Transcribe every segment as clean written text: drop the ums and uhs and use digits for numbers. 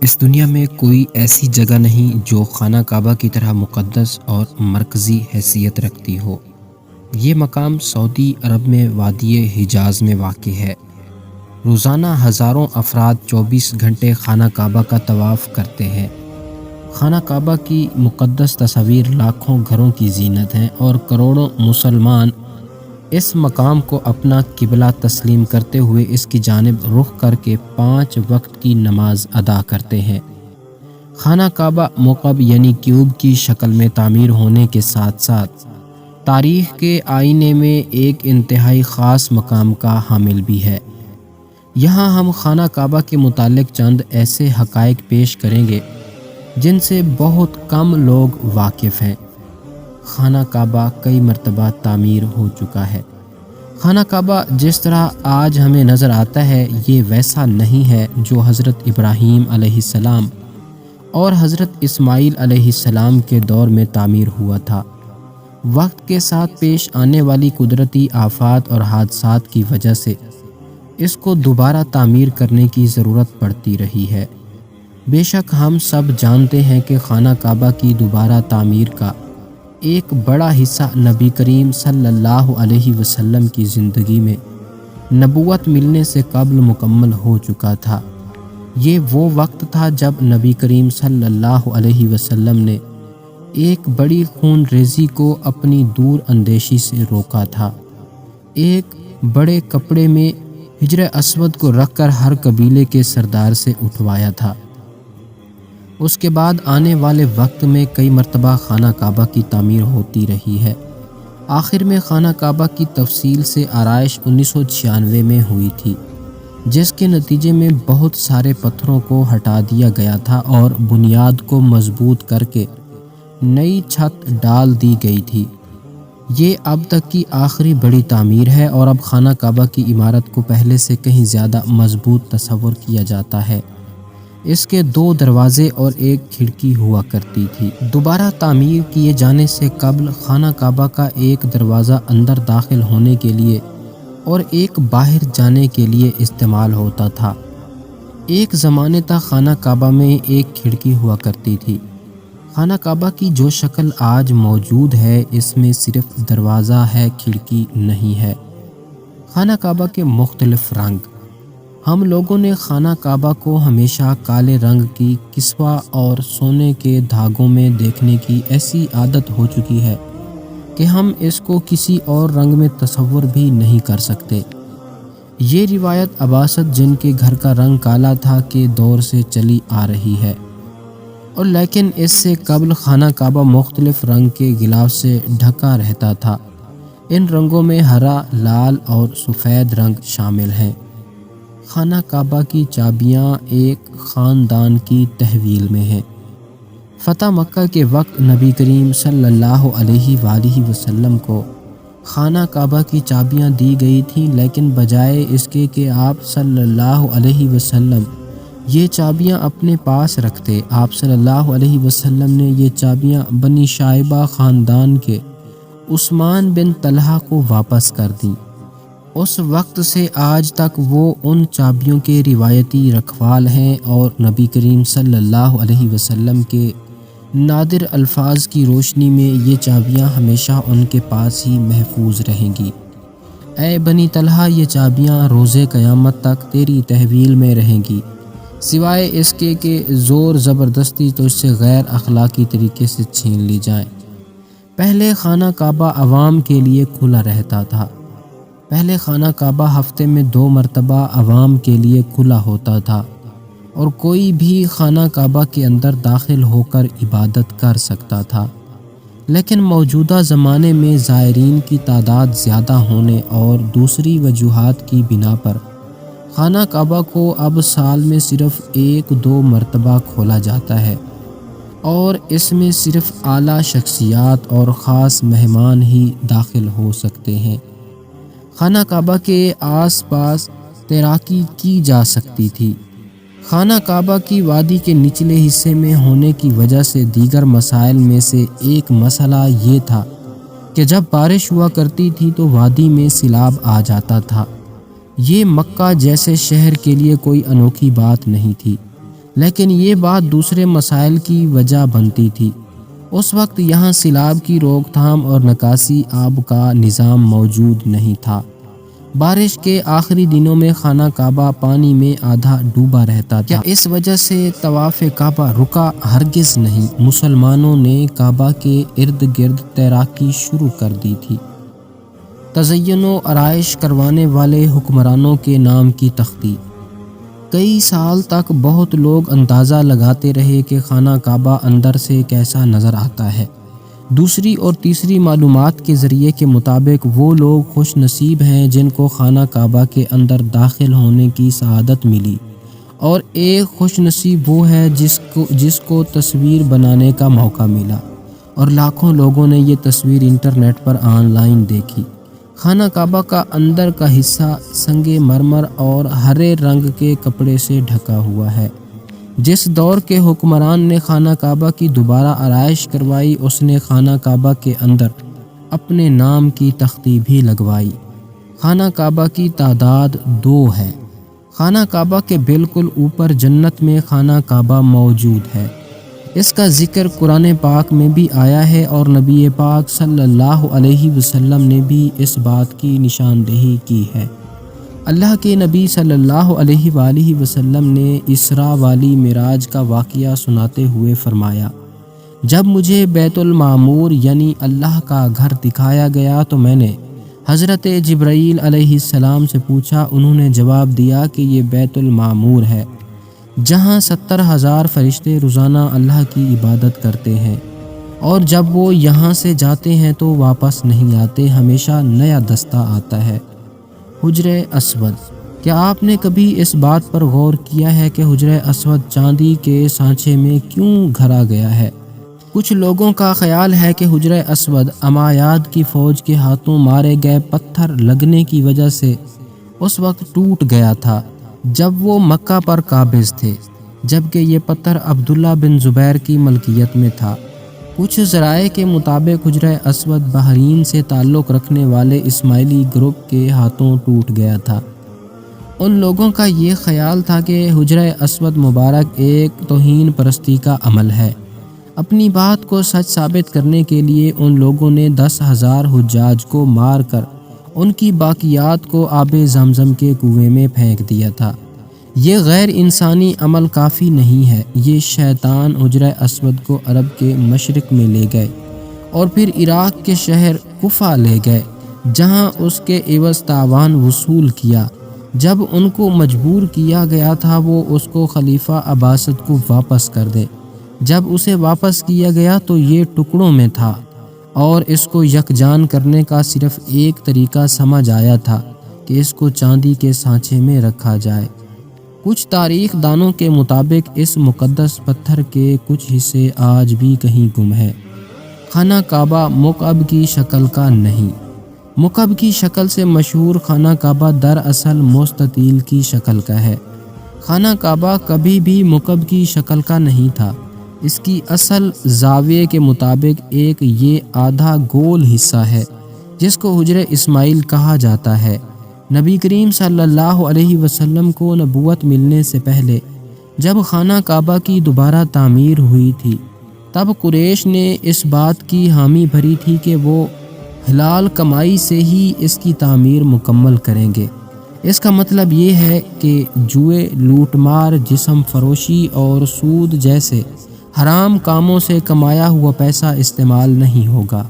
اس دنیا میں کوئی ایسی جگہ نہیں جو خانہ کعبہ کی طرح مقدس اور مرکزی حیثیت رکھتی ہو۔ یہ مقام سعودی عرب میں وادی حجاز میں واقع ہے۔ روزانہ ہزاروں افراد 24 گھنٹے خانہ کعبہ کا طواف کرتے ہیں۔ خانہ کعبہ کی مقدس تصاویر لاکھوں گھروں کی زینت ہیں اور کروڑوں مسلمان اس مقام کو اپنا قبلہ تسلیم کرتے ہوئے اس کی جانب رخ کر کے 5 وقت کی نماز ادا کرتے ہیں۔ خانہ کعبہ مکعب یعنی کیوب کی شکل میں تعمیر ہونے کے ساتھ ساتھ تاریخ کے آئینے میں ایک انتہائی خاص مقام کا حامل بھی ہے۔ یہاں ہم خانہ کعبہ کے متعلق چند ایسے حقائق پیش کریں گے جن سے بہت کم لوگ واقف ہیں۔ خانہ کعبہ کئی مرتبہ تعمیر ہو چکا ہے۔ خانہ کعبہ جس طرح آج ہمیں نظر آتا ہے یہ ویسا نہیں ہے جو حضرت ابراہیم علیہ السلام اور حضرت اسماعیل علیہ السلام کے دور میں تعمیر ہوا تھا۔ وقت کے ساتھ پیش آنے والی قدرتی آفات اور حادثات کی وجہ سے اس کو دوبارہ تعمیر کرنے کی ضرورت پڑتی رہی ہے۔ بے شک ہم سب جانتے ہیں کہ خانہ کعبہ کی دوبارہ تعمیر کا ایک بڑا حصہ نبی کریم صلی اللہ علیہ وسلم کی زندگی میں نبوت ملنے سے قبل مکمل ہو چکا تھا۔ یہ وہ وقت تھا جب نبی کریم صلی اللہ علیہ وسلم نے ایک بڑی خون ریزی کو اپنی دور اندیشی سے روکا تھا۔ ایک بڑے کپڑے میں حجر اسود کو رکھ کر ہر قبیلے کے سردار سے اٹھوایا تھا۔ اس کے بعد آنے والے وقت میں کئی مرتبہ خانہ کعبہ کی تعمیر ہوتی رہی ہے۔ آخر میں خانہ کعبہ کی تفصیل سے آرائش 1996 میں ہوئی تھی، جس کے نتیجے میں بہت سارے پتھروں کو ہٹا دیا گیا تھا اور بنیاد کو مضبوط کر کے نئی چھت ڈال دی گئی تھی۔ یہ اب تک کی آخری بڑی تعمیر ہے اور اب خانہ کعبہ کی عمارت کو پہلے سے کہیں زیادہ مضبوط تصور کیا جاتا ہے۔ اس کے 2 دروازے اور 1 کھڑکی ہوا کرتی تھی۔ دوبارہ تعمیر کیے جانے سے قبل خانہ کعبہ کا ایک دروازہ اندر داخل ہونے کے لیے اور ایک باہر جانے کے لیے استعمال ہوتا تھا۔ ایک زمانے تک خانہ کعبہ میں 1 کھڑکی ہوا کرتی تھی۔ خانہ کعبہ کی جو شکل آج موجود ہے اس میں صرف دروازہ ہے، کھڑکی نہیں ہے۔ خانہ کعبہ کے مختلف رنگ۔ ہم لوگوں نے خانہ کعبہ کو ہمیشہ کالے رنگ کی کسوہ اور سونے کے دھاگوں میں دیکھنے کی ایسی عادت ہو چکی ہے کہ ہم اس کو کسی اور رنگ میں تصور بھی نہیں کر سکتے۔ یہ روایت عباسط جن کے گھر کا رنگ کالا تھا کے دور سے چلی آ رہی ہے، اور لیکن اس سے قبل خانہ کعبہ مختلف رنگ کے غلاف سے ڈھکا رہتا تھا۔ ان رنگوں میں ہرا، لال اور سفید رنگ شامل ہیں۔ خانہ کعبہ کی چابیاں ایک خاندان کی تحویل میں ہیں۔ فتح مکہ کے وقت نبی کریم صلی اللہ علیہ وآلہ وسلم کو خانہ کعبہ کی چابیاں دی گئی تھیں، لیکن بجائے اس کے کہ آپ صلی اللہ علیہ وسلم یہ چابیاں اپنے پاس رکھتے، آپ صلی اللہ علیہ وسلم نے یہ چابیاں بنی شائبہ خاندان کے عثمان بن طلحہ کو واپس کر دیں۔ اس وقت سے آج تک وہ ان چابیوں کے روایتی رکھوال ہیں اور نبی کریم صلی اللہ علیہ وسلم کے نادر الفاظ کی روشنی میں یہ چابیاں ہمیشہ ان کے پاس ہی محفوظ رہیں گی۔ اے بنی طلحہ، یہ چابیاں روز قیامت تک تیری تحویل میں رہیں گی، سوائے اس کے کہ زور زبردستی تو اس سے غیر اخلاقی طریقے سے چھین لی جائیں۔ پہلے خانہ کعبہ عوام کے لیے کھلا رہتا تھا۔ پہلے خانہ کعبہ ہفتے میں 2 مرتبہ عوام کے لیے کھلا ہوتا تھا اور کوئی بھی خانہ کعبہ کے اندر داخل ہو کر عبادت کر سکتا تھا، لیکن موجودہ زمانے میں زائرین کی تعداد زیادہ ہونے اور دوسری وجوہات کی بنا پر خانہ کعبہ کو اب سال میں صرف 1-2 مرتبہ کھولا جاتا ہے اور اس میں صرف اعلیٰ شخصیات اور خاص مہمان ہی داخل ہو سکتے ہیں۔ خانہ کعبہ کے آس پاس تیراکی کی جا سکتی تھی۔ خانہ کعبہ کی وادی کے نچلے حصے میں ہونے کی وجہ سے دیگر مسائل میں سے ایک مسئلہ یہ تھا کہ جب بارش ہوا کرتی تھی تو وادی میں سیلاب آ جاتا تھا۔ یہ مکہ جیسے شہر کے لیے کوئی انوکھی بات نہیں تھی، لیکن یہ بات دوسرے مسائل کی وجہ بنتی تھی۔ اس وقت یہاں سیلاب کی روک تھام اور نکاسی آب کا نظام موجود نہیں تھا۔ بارش کے آخری دنوں میں خانہ کعبہ پانی میں آدھا ڈوبا رہتا تھا۔ اس وجہ سے طواف کعبہ رکا ہرگز نہیں۔ مسلمانوں نے کعبہ کے ارد گرد تیراکی شروع کر دی تھی۔ تزئین و آرائش کروانے والے حکمرانوں کے نام کی تختی۔ کئی سال تک بہت لوگ اندازہ لگاتے رہے کہ خانہ کعبہ اندر سے کیسا نظر آتا ہے۔ دوسری اور تیسری معلومات کے ذریعے کے مطابق وہ لوگ خوش نصیب ہیں جن کو خانہ کعبہ کے اندر داخل ہونے کی سعادت ملی، اور ایک خوش نصیب وہ ہے جس کو تصویر بنانے کا موقع ملا، اور لاکھوں لوگوں نے یہ تصویر انٹرنیٹ پر آن لائن دیکھی۔ خانہ کعبہ کا اندر کا حصہ سنگ مرمر اور ہرے رنگ کے کپڑے سے ڈھکا ہوا ہے۔ جس دور کے حکمران نے خانہ کعبہ کی دوبارہ آرائش کروائی، اس نے خانہ کعبہ کے اندر اپنے نام کی تختی بھی لگوائی۔ خانہ کعبہ کی تعداد 2 ہے۔ خانہ کعبہ کے بالکل اوپر جنت میں خانہ کعبہ موجود ہے۔ اس کا ذکر قرآن پاک میں بھی آیا ہے، اور نبی پاک صلی اللہ علیہ وسلم نے بھی اس بات کی نشاندہی کی ہے۔ اللہ کے نبی صلی اللہ علیہ وآلہ وسلم نے اسراء والی معراج کا واقعہ سناتے ہوئے فرمایا، جب مجھے بیت المعمور یعنی اللہ کا گھر دکھایا گیا تو میں نے حضرت جبرائیل علیہ السلام سے پوچھا۔ انہوں نے جواب دیا کہ یہ بیت المعمور ہے، جہاں 70,000 فرشتے روزانہ اللہ کی عبادت کرتے ہیں، اور جب وہ یہاں سے جاتے ہیں تو واپس نہیں آتے، ہمیشہ نیا دستہ آتا ہے۔ حجر اسود۔ کیا آپ نے کبھی اس بات پر غور کیا ہے کہ حجر اسود چاندی کے سانچے میں کیوں گھڑا گیا ہے؟ کچھ لوگوں کا خیال ہے کہ حجر اسود امایاد کی فوج کے ہاتھوں مارے گئے پتھر لگنے کی وجہ سے اس وقت ٹوٹ گیا تھا جب وہ مکہ پر قابض تھے، جبکہ یہ پتھر عبداللہ بن زبیر کی ملکیت میں تھا۔ کچھ ذرائع کے مطابق حجر اسود بحرین سے تعلق رکھنے والے اسماعیلی گروپ کے ہاتھوں ٹوٹ گیا تھا۔ ان لوگوں کا یہ خیال تھا کہ حجر اسود مبارک ایک توہین پرستی کا عمل ہے۔ اپنی بات کو سچ ثابت کرنے کے لیے ان لوگوں نے 10,000 حجاج کو مار کر ان کی باقیات کو آب زمزم کے کنویں میں پھینک دیا تھا۔ یہ غیر انسانی عمل کافی نہیں ہے۔ یہ شیطان حجر اسود کو عرب کے مشرق میں لے گئے اور پھر عراق کے شہر کوفہ لے گئے، جہاں اس کے عوض تاوان وصول کیا۔ جب ان کو مجبور کیا گیا تھا وہ اس کو خلیفہ عباسد کو واپس کر دے۔ جب اسے واپس کیا گیا تو یہ ٹکڑوں میں تھا، اور اس کو یکجان کرنے کا صرف ایک طریقہ سمجھ آیا تھا کہ اس کو چاندی کے سانچے میں رکھا جائے۔ کچھ تاریخ دانوں کے مطابق اس مقدس پتھر کے کچھ حصے آج بھی کہیں گم ہیں۔ خانہ کعبہ مکعب کی شکل کا نہیں۔ مکعب کی شکل سے مشہور خانہ کعبہ دراصل مستطیل کی شکل کا ہے۔ خانہ کعبہ کبھی بھی مکعب کی شکل کا نہیں تھا۔ اس کی اصل زاویے کے مطابق ایک یہ آدھا گول حصہ ہے جس کو حجر اسماعیل کہا جاتا ہے۔ نبی کریم صلی اللہ علیہ وسلم کو نبوت ملنے سے پہلے جب خانہ کعبہ کی دوبارہ تعمیر ہوئی تھی تب قریش نے اس بات کی حامی بھری تھی کہ وہ حلال کمائی سے ہی اس کی تعمیر مکمل کریں گے۔ اس کا مطلب یہ ہے کہ جوئے، لوٹ مار، جسم فروشی اور سود جیسے حرام کاموں سے کمایا ہوا پیسہ استعمال نہیں ہوگا۔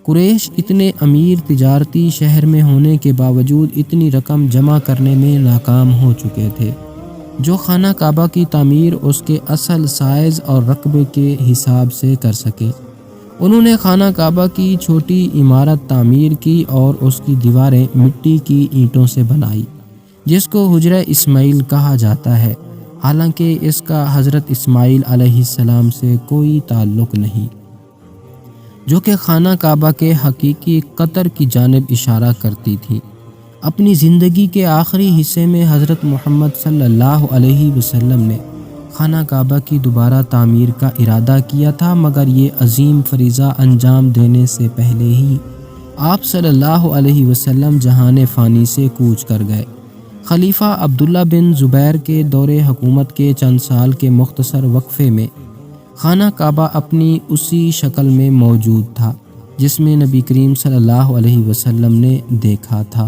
قریش اتنے امیر تجارتی شہر میں ہونے کے باوجود اتنی رقم جمع کرنے میں ناکام ہو چکے تھے جو خانہ کعبہ کی تعمیر اس کے اصل سائز اور رقبے کے حساب سے کر سکے۔ انہوں نے خانہ کعبہ کی چھوٹی عمارت تعمیر کی اور اس کی دیواریں مٹی کی اینٹوں سے بنائی، جس کو حجر اسماعیل کہا جاتا ہے، حالانکہ اس کا حضرت اسماعیل علیہ السلام سے کوئی تعلق نہیں، جو کہ خانہ کعبہ کے حقیقی قطر کی جانب اشارہ کرتی تھی۔ اپنی زندگی کے آخری حصے میں حضرت محمد صلی اللہ علیہ وسلم نے خانہ کعبہ کی دوبارہ تعمیر کا ارادہ کیا تھا، مگر یہ عظیم فریضہ انجام دینے سے پہلے ہی آپ صلی اللہ علیہ وسلم جہان فانی سے کوچ کر گئے۔ خلیفہ عبداللہ بن زبیر کے دور حکومت کے چند سال کے مختصر وقفے میں خانہ کعبہ اپنی اسی شکل میں موجود تھا جس میں نبی کریم صلی اللہ علیہ وسلم نے دیکھا تھا۔